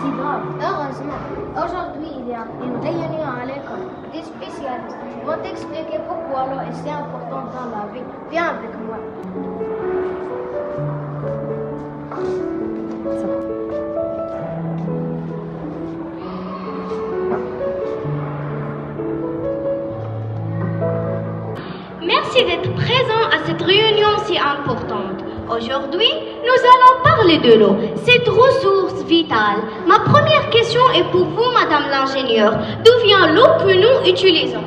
si grave. Heureusement, aujourd'hui, il y a une réunion à l'école. Des spécialistes vont t'expliquer pourquoi l'eau est si importante dans la vie. Viens avec moi. Merci d'être présent à cette réunion si importante. Aujourd'hui, nous allons parler de l'eau, cette ressource vitale. Ma première question est pour vous, Madame l'ingénieure. D'où vient l'eau que nous utilisons?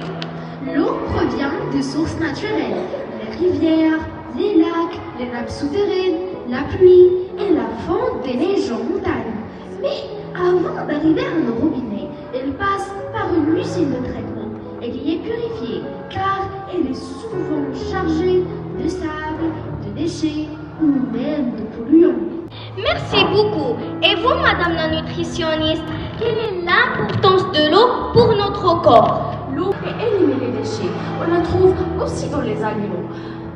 L'eau provient de sources naturelles, les rivières, les lacs, les nappes souterraines, la pluie et la fonte des neiges en montagne. Mais avant d'arriver à nos robinets, elle passe par une usine de traitement. Elle y est purifiée car elle est souvent chargée de sable, de déchets ou même de polluants. Merci beaucoup. Et vous, Madame la nutritionniste, quelle est l'importance de l'eau pour notre corps? L'eau peut éliminer les déchets. On la trouve aussi dans les aliments.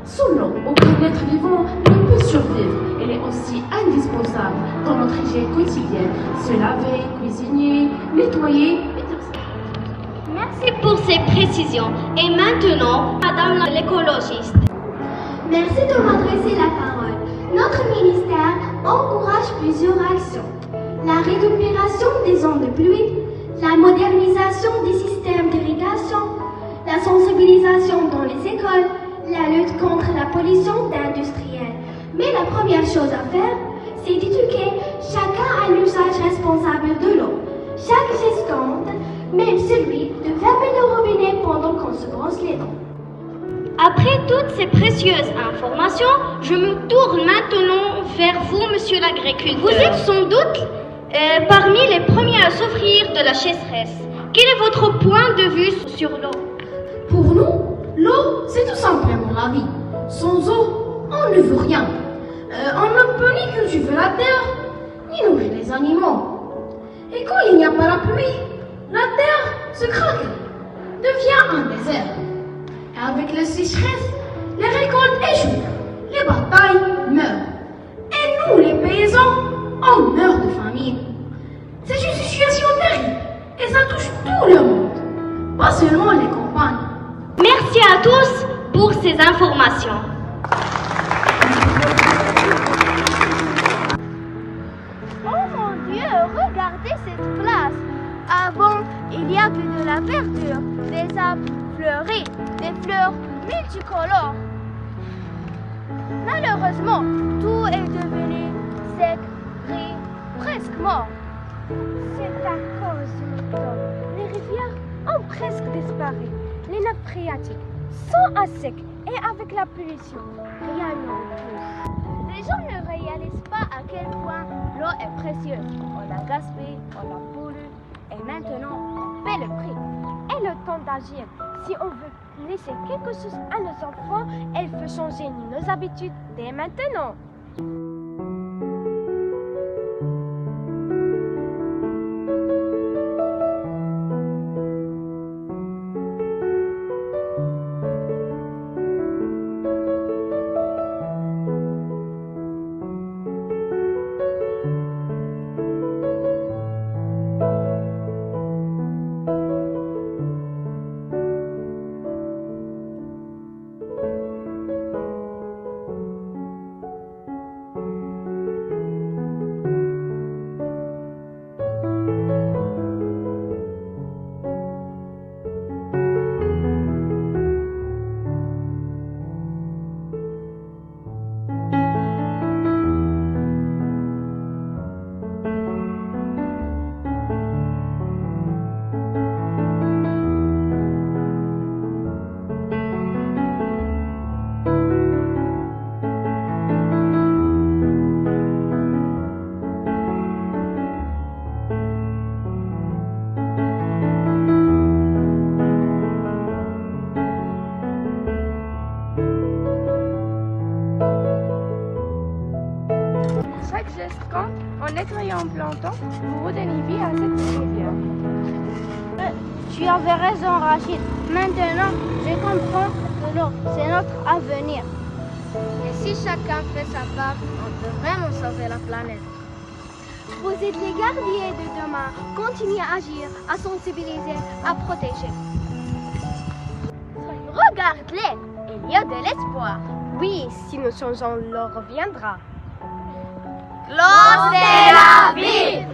Sans l'eau, aucun être vivant ne peut survivre. Elle est aussi indispensable dans notre hygiène quotidienne. Se laver, cuisiner, nettoyer. Merci pour ces précisions. Et maintenant, Madame l'écologiste. Merci de m'adresser la parole. Notre ministère encourage plusieurs actions. La récupération des eaux de pluie, la modernisation des systèmes d'irrigation, la sensibilisation dans les écoles, la lutte contre la pollution industrielle. Mais la première chose à faire, c'est d'éduquer chacun à l'usage responsable de l'eau. Chaque geste compte, même celui de fermer le robinet pendant qu'on se brosse les dents. Après toutes ces précieuses informations, je me tourne maintenant vers vous, monsieur l'agriculteur. Vous êtes sans doute parmi les premiers à souffrir de la sécheresse. Quel est votre point de vue sur l'eau? Pour nous, l'eau, c'est tout simplement la vie. Sans eau, on ne veut rien. On ne peut ni cultiver la terre, ni nourrir les animaux. Et quand il n'y a pas la pluie, la terre se craque, devient un désert. Et avec la sécheresse, les récoltes échouent, les batailles meurent. Et nous, les paysans, on meurt de famine. C'est une situation terrible et ça touche tout le monde, pas seulement les campagnes. Merci à tous pour ces informations. Oh mon Dieu, regardez cette place. Avant, il y avait de la verdure, des arbres fleuris, des fleurs multicolores. Malheureusement, tout est devenu sec, gris, presque mort. C'est à cause de notre homme. Les rivières ont presque disparu. Les nappes phréatiques sont à sec et avec la pollution, rien ne pousse. Les gens ne réalisent pas à quel point l'eau est précieuse. On la gaspille, on la pollue et maintenant on paie le prix. Et le temps d'agir. Si on veut laisser quelque chose à nos enfants, il faut changer nos habitudes dès maintenant. Chaque geste compte. En nettoyant en plantant, vous redonnez vie à cette rivière. Tu avais raison, Rachid. Maintenant, je comprends que l'eau, c'est notre avenir. Et si chacun fait sa part, on peut vraiment sauver la planète. Vous êtes les gardiens de demain. Continuez à agir, à sensibiliser, à protéger. Regarde-les, il y a de l'espoir. Oui, si nous changeons, l'eau reviendra. L'eau, c'est la vie!